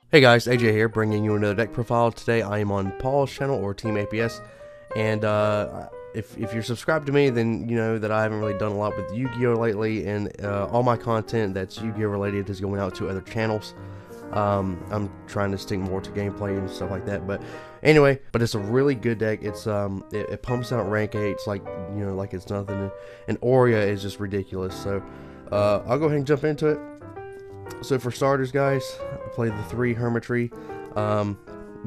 Hey guys, AJ here, bringing you another deck profile. Today I am on Paul's channel, or Team APS, and if you're subscribed to me, then you know that I haven't really done a lot with Yu-Gi-Oh! Lately, and all my content that's Yu-Gi-Oh! Related is going out to other channels. I'm trying to stick more to gameplay and stuff like that, but anyway, it's a really good deck. It pumps out rank 8s like it's nothing, and Aurea is just ridiculous. So I'll go ahead and jump into it. So for starters, guys, I play the 3 Hermitry.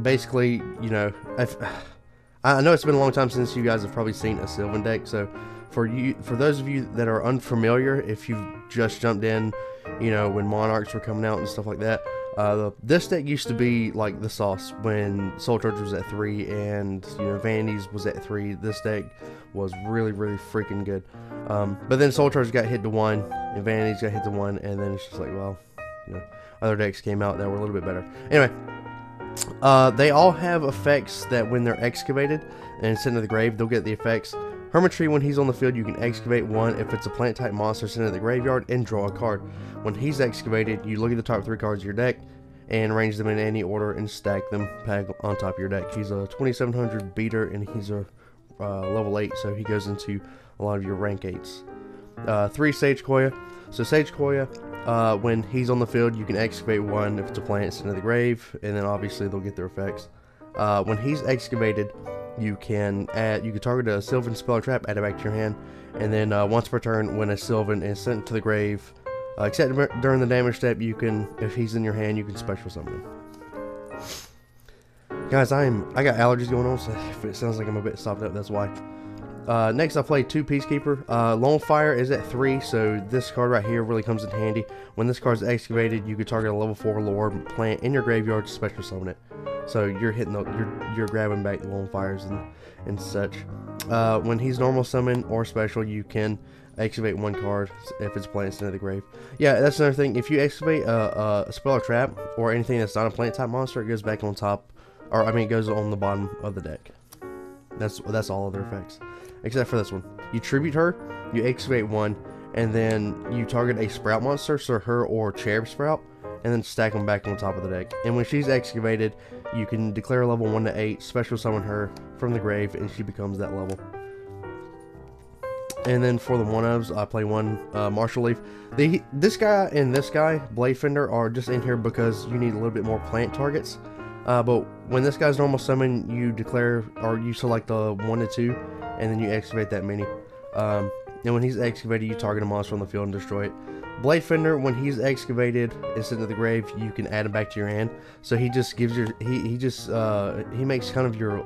Basically, I know it's been a long time since you guys have probably seen a Sylvan deck. So for those of you that are unfamiliar, if you've just jumped in, when Monarchs were coming out and stuff like that, this deck used to be like the sauce when Soul Charger was at 3 and Vanities was at 3. This deck was really freaking good. But then Soul Charger got hit to 1 and Vanities got hit to 1, and then it's just like, well, other decks came out that were a little bit better. Anyway, they all have effects that when they're excavated and sent to the grave, they'll get the effects. Hermitry, when he's on the field, you can excavate 1 if it's a plant type monster sent to the graveyard and draw a card. When he's excavated, you look at the top 3 cards of your deck and arrange them in any order and stack them on top of your deck. He's a 2700 beater and he's a level 8, so he goes into a lot of your rank 8s. 3 Sage Koya. So Sage Koya, when he's on the field, you can excavate 1 if it's a plant sent to the grave, and then obviously they'll get their effects. When he's excavated, you can target a Sylvan spell or trap, add it back to your hand, and then once per turn, when a Sylvan is sent to the grave, except during the damage step, if he's in your hand, you can special summon him. Guys, I got allergies going on, so if it sounds like I'm a bit stopped up, that's why. Next, I play 2 Peacekeeper. Lonefire is at 3, so this card right here really comes in handy. When this card is excavated, you can target a level 4 lore plant in your graveyard to special summon it. So you're hitting you're grabbing back the Lonefires and such. When he's normal summon or special, you can excavate 1 card if it's a plant sent to the grave. Yeah, that's another thing. If you excavate a spell or trap or anything that's not a plant type monster, it goes back on top, or I mean, it goes on the bottom of the deck. That's all of their effects, except for this one. You tribute her, you excavate 1, and then you target a sprout monster, so her or cherub sprout, and then stack them back on top of the deck. And when she's excavated, you can declare a level 1 to 8, special summon her from the grave, and she becomes that level. And then for the 1-ofs, I play 1 Martial Leaf. This guy and this guy, Blade Fender, are just in here because you need a little bit more plant targets. But when this guy's normal summon, you declare, or you select the 1 to 2, and then you excavate that mini. And when he's excavated, you target a monster on the field and destroy it. Blade Fender, when he's excavated and sent to the grave, you can add him back to your hand. So he just gives your he makes kind of your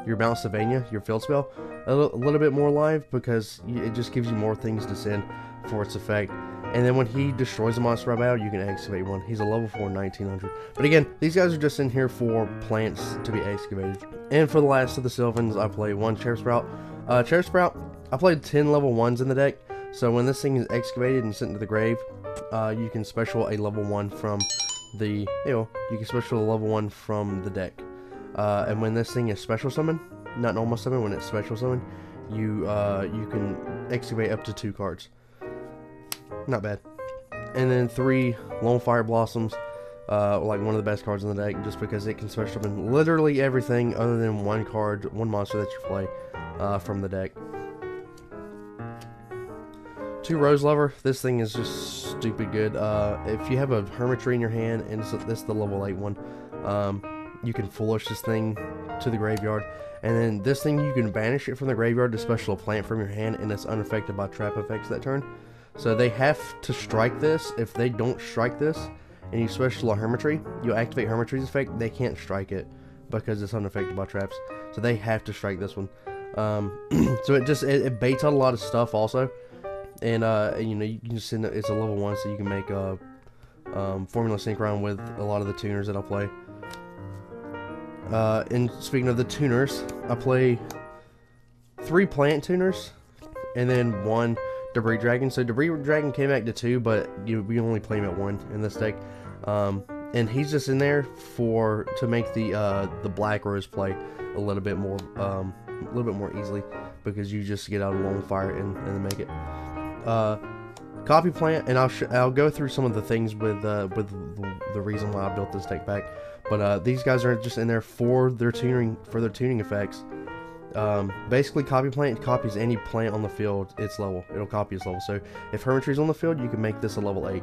Mount Sylvania, your field spell, a little bit more alive, because it just gives you more things to send for its effect. And then when he destroys a monster by battle, you can excavate 1. He's a level 4 1900. But again, these guys are just in here for plants to be excavated. And for the last of the Sylvans, I play 1 Cherub Sprout. Cherub Sprout, I played 10 level 1s in the deck. So when this thing is excavated and sent to the grave, you can special a level 1 from the deck. And when this thing is special summon, not normal summon, when it's special summon, you can excavate up to 2 cards. Not bad. And then 3 Lonefire Blossoms, like one of the best cards in the deck, just because it can special summon literally everything other than 1 card, 1 monster that you play from the deck. 2 Rose Lover. This thing is just stupid good. If you have a Hermitry in your hand, and this is the level 8 one, you can Foolish this thing to the graveyard, and then this thing you can banish it from the graveyard to special a plant from your hand, and it's unaffected by trap effects that turn. So they have to strike this. If they don't strike this, and you special a Hermitry, you activate Hermitry's effect, they can't strike it because it's unaffected by traps. So they have to strike this one. So it baits out a lot of stuff also. And you can just send it, it's a level 1, so you can make a Formula Synchron with a lot of the tuners that I play. And speaking of the tuners, I play 3 plant tuners and then 1 Debris Dragon. So Debris Dragon came back to 2, but we only play him at 1 in this deck. And he's just in there to make the Black Rose play a little bit more easily, because you just get out of Lonefire and then make it. copy plant, and I'll go through some of the things with the reason why I built this deck back. But these guys are just in there for their tuning effects. Basically, copy plant copies any plant on the field its level. It'll copy its level. So if Hermitry's on the field, you can make this a level 8.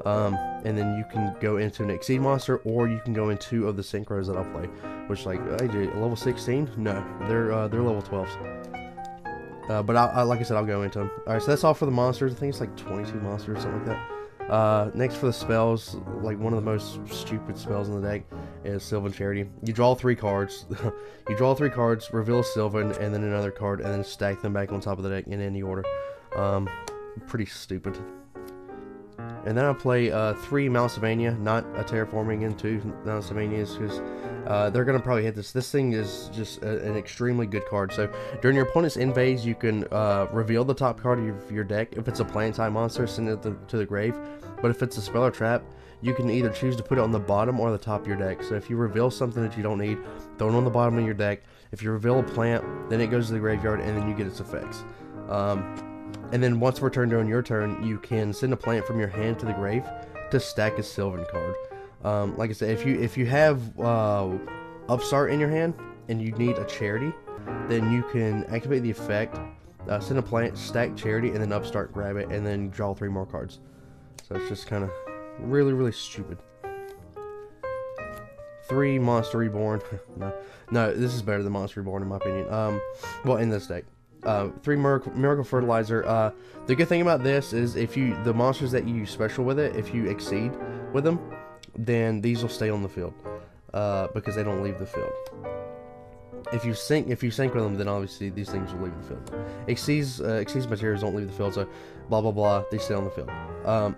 And then you can go into an Exceed monster, or you can go in 2 of the synchros that I'll play. Which, like, I do level 16? No, they're level 12s. But like I said, I'll go into them. All right, so that's all for the monsters. I think it's like 22 monsters, something like that. Next for the spells, like one of the most stupid spells in the deck is Sylvan Charity. You draw 3 cards. You draw 3 cards, reveal a Sylvan, and then another card, and then stack them back on top of the deck in any order. Pretty stupid. And then I play 3 Mount Sylvania, not a Terraforming, and 2 Mount Sylvanias, because they're going to probably hit this. This thing is just an extremely good card. So during your opponent's invades, you can reveal the top card of your deck. If it's a plant type monster, send it to the grave. But if it's a spell or trap, you can either choose to put it on the bottom or the top of your deck. So if you reveal something that you don't need, throw it on the bottom of your deck. If you reveal a plant, then it goes to the graveyard, and then you get its effects. And then once per turn during your turn, you can send a plant from your hand to the grave to stack a Sylvan card. Like I said, if you have Upstart in your hand and you need a Charity, then you can activate the effect, send a plant, stack Charity, and then Upstart, grab it, and then draw 3 more cards. So it's just kind of really stupid. 3 Monster Reborn. no, this is better than Monster Reborn in my opinion. Well, in this deck. 3 Miracle Fertilizer. The good thing about this is the monsters that you use special with it, if you exceed with them, then these will stay on the field, because they don't leave the field. If you sync with them, then obviously these things will leave the field. Exceeds materials don't leave the field, so blah blah blah, they stay on the field.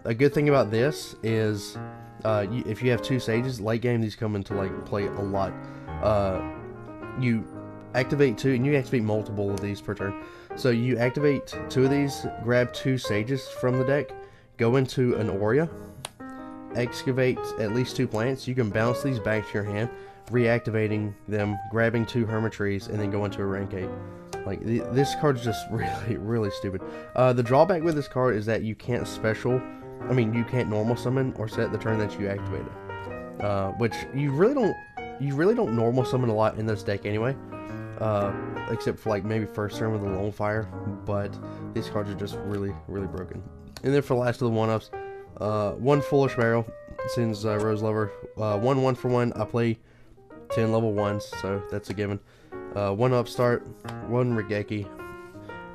A good thing about this is if you have 2 sages, late game these come into like play a lot. You activate 2, and you activate multiple of these per turn. So you activate 2 of these, grab 2 sages from the deck, go into an Aurea, excavate at least 2 plants. You can bounce these back to your hand, reactivating them, grabbing 2 Hermitries, and then go into a rank 8. Like, this card's just really stupid. The drawback with this card is that you can't you can't normal summon or set the turn that you activate it. Which you really don't normal summon a lot in this deck anyway. Except for like maybe first turn with the Lonefire, but these cards are just really broken. And then for the last of the 1-ups, 1 Foolish Barrel sends Rose Lover, 1 for 1. I play 10 level 1s, so that's a given. 1 Upstart, 1 Regeki,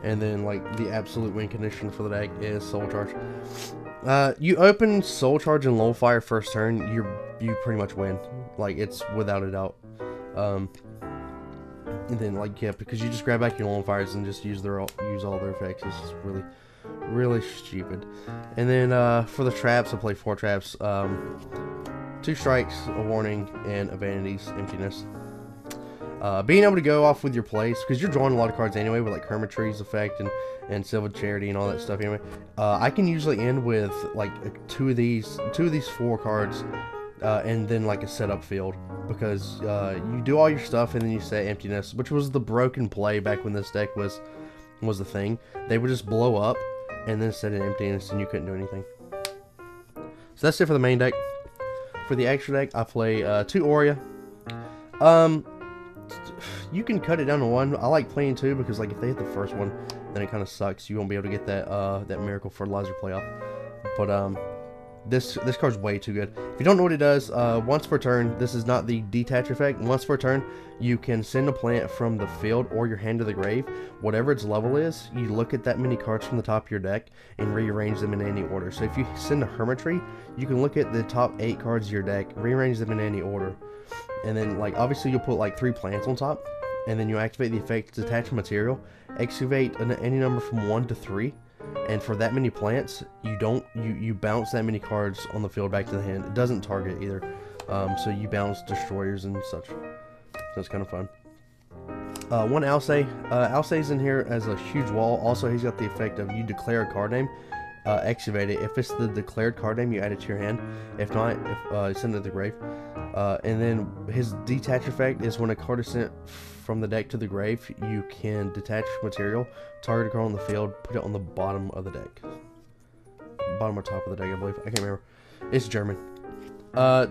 and then like the absolute win condition for the deck is Soul Charge. You open Soul Charge and Lonefire first turn, you pretty much win. Like, it's without a doubt. And then, like, yeah, because you just grab back your Lonefires and just use all their effects. It's just really stupid. And then for the traps, I play 4 traps. 2 Strikes, a Warning, and a Vanity's Emptiness. Being able to go off with your plays, because you're drawing a lot of cards anyway with like Hermitry's effect and Sylvan Charity and all that stuff anyway. I can usually end with like 2 of these 4 cards. And then like a setup field, because you do all your stuff and then you say Emptiness, which was the broken play back when this deck was the thing. They would just blow up and then set an Emptiness and you couldn't do anything. So that's it for the main deck. For the extra deck, I play 2 Aurea. You can cut it down to 1. I like playing 2 because like if they hit the first one, then it kind of sucks. You won't be able to get that Miracle Fertilizer playoff. But this card's way too good. If you don't know what it does, once per turn, this is not the detach effect. Once per turn, you can send a plant from the field or your hand to the grave. Whatever its level is, you look at that many cards from the top of your deck and rearrange them in any order. So if you send a Hermitry, you can look at the top 8 cards of your deck, rearrange them in any order. And then, like, obviously you'll put like 3 plants on top, and then you activate the effect Detach Material, excavate any number from 1 to 3. And for that many plants, you bounce that many cards on the field back to the hand. It doesn't target either, so you bounce destroyers and such. So it's kind of fun. 1 Alcay. Alcay's in here as a huge wall. Also, he's got the effect of you declare a card name, excavate it. If it's the declared card name, you add it to your hand. If not, send it to the grave. And then his detach effect is when a card is sent from the deck to the grave, you can detach material, target a card on the field, put it on the bottom of the deck. bottom or top of the deck, I believe. I can't remember. It's German.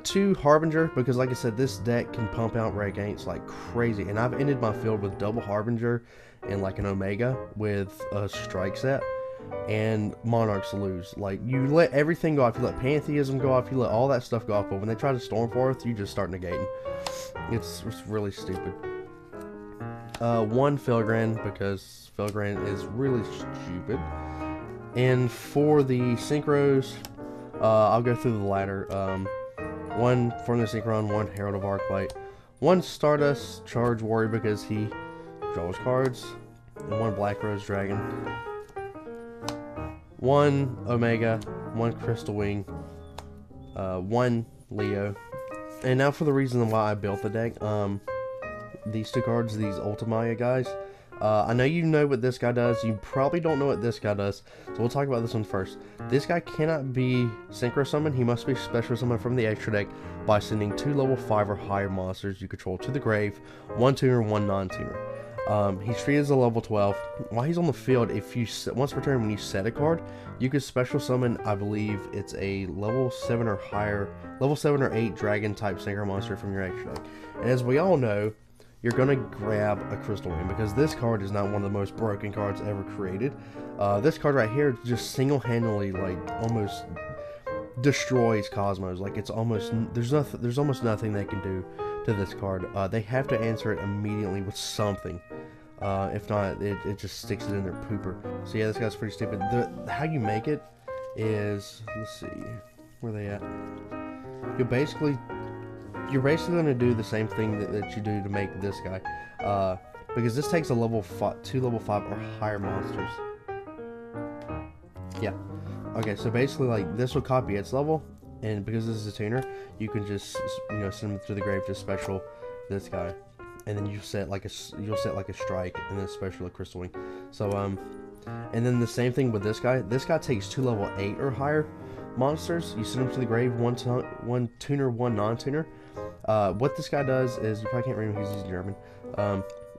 2 Harbinger, because like I said, this deck can pump out Ray Gaints like crazy. And I've ended my field with double Harbinger and like an Omega with a strike set. And Monarchs lose. Like, you let everything go off. You let Pantheism go off. You let all that stuff go off. But when they try to Stormforth, you just start negating. It's really stupid. 1 Felgran, because Felgran is really stupid. And for the Synchros, I'll go through the ladder. 1 from the Synchron, 1 Herald of Arclight, 1 Stardust Charge Warrior because he draws cards, and 1 Black Rose Dragon, 1 Omega, 1 Crystal Wing, 1 Leo. And now for the reason why I built the deck. These 2 cards, these Ultimaya guys. I know you know what this guy does. You probably don't know what this guy does. So we'll talk about this one first. This guy cannot be Synchro Summoned. He must be Special Summoned from the extra deck by sending 2 level 5 or higher monsters you control to the grave. 1 tuner, 1 non-tuner. He's treated as a level 12. While he's on the field, if you once per turn when you set a card, you can Special Summon, I believe it's a level 7 or higher, level 7 or 8 dragon type Synchro monster from your extra deck. And as we all know, you're going to grab a Crystal Wing because this card is not one of the most broken cards ever created. This card right here just single-handedly, like, almost destroys Cosmos. Like, it's almost, there's almost nothing they can do to this card. They have to answer it immediately with something. If not, it just sticks it in their pooper. So yeah, this guy's pretty stupid. How you make it is, let's see, where are they at? You're basically going to do the same thing that you do to make this guy. Because this takes a level 2 level 5 or higher monsters. Yeah. Okay, so basically, like, this will copy its level. And because this is a tuner, you can just, you know, send him through the grave to special this guy. And then you'll set like a strike and then special a Crystal Wing. So, and then the same thing with this guy. This guy takes 2 level 8 or higher monsters. You send him to the grave, 1 tuner, 1 non-tuner. What this guy does is, you probably can't read him because he's German.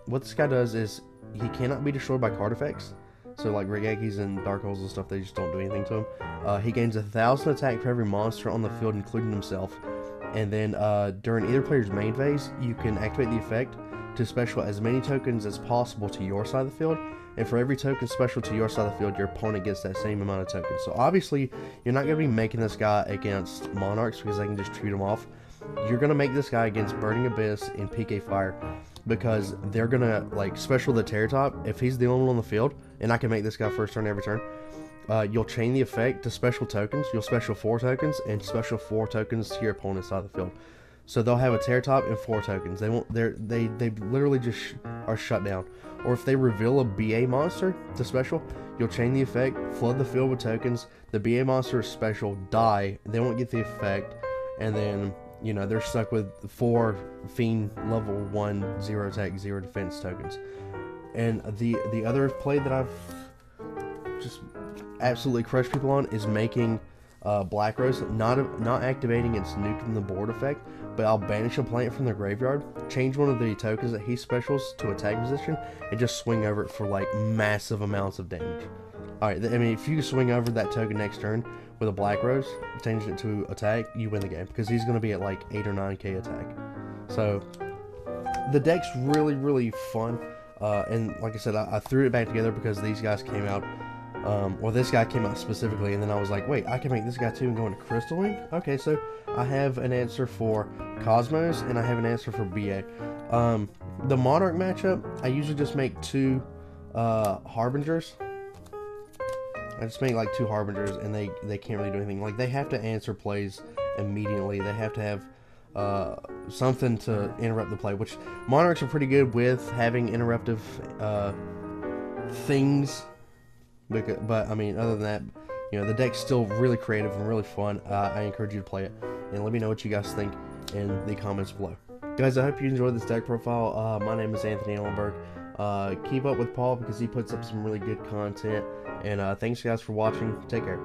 What this guy does is, he cannot be destroyed by card effects. So like Regekis and Dark Holes and stuff, they just don't do anything to him. He gains 1,000 attack for every monster on the field, including himself. And then during either player's main phase, you can activate the effect to special as many tokens as possible to your side of the field. And for every token special to your side of the field, your opponent gets that same amount of tokens. So obviously, you're not going to be making this guy against Monarchs because they can just treat him off. You're going to make this guy against Burning Abyss and PK Fire because they're going to, like, special the Terror Top. If he's the only one on the field, and I can make this guy first turn every turn, you'll chain the effect to special tokens. You'll special 4 tokens and special 4 tokens to your opponent's side of the field. So they'll have a Terror Top and 4 tokens. They literally just are shut down. Or if they reveal a BA monster to special, you'll chain the effect, flood the field with tokens. The BA monster is special, die. They won't get the effect, and then, you know, they're stuck with 4 Fiend level 1 0 attack 0 defense tokens. And the other play that I've just absolutely crushed people on is making Black Rose, not activating its nuke from the board effect, but I'll banish a plant from the graveyard, change one of the tokens that he specials to attack position, and just swing over it for like massive amounts of damage. Alright, I mean, if you swing over that token next turn with a Black Rose, change it to attack, you win the game, because he's going to be at like 8 or 9k attack. So, the deck's really, really fun, and like I said, I threw it back together because these guys came out. Well, this guy came out specifically, and then I was like, wait, I can make this guy too and go into Crystal Wing? Okay, so I have an answer for Cosmos, and I have an answer for BA. The Monarch matchup, I usually just make 2 Harbingers. I just make like 2 Harbingers, and they can't really do anything. Like, they have to answer plays immediately. They have to have something to interrupt the play, which Monarchs are pretty good with having interruptive things. But I mean, other than that, you know, the deck's still really creative and really fun. I encourage you to play it, and let me know what you guys think in the comments below. Guys, I hope you enjoyed this deck profile. My name is Anthony Ellenburg. Keep up with Paul because he puts up some really good content. And thanks guys for watching. Take care.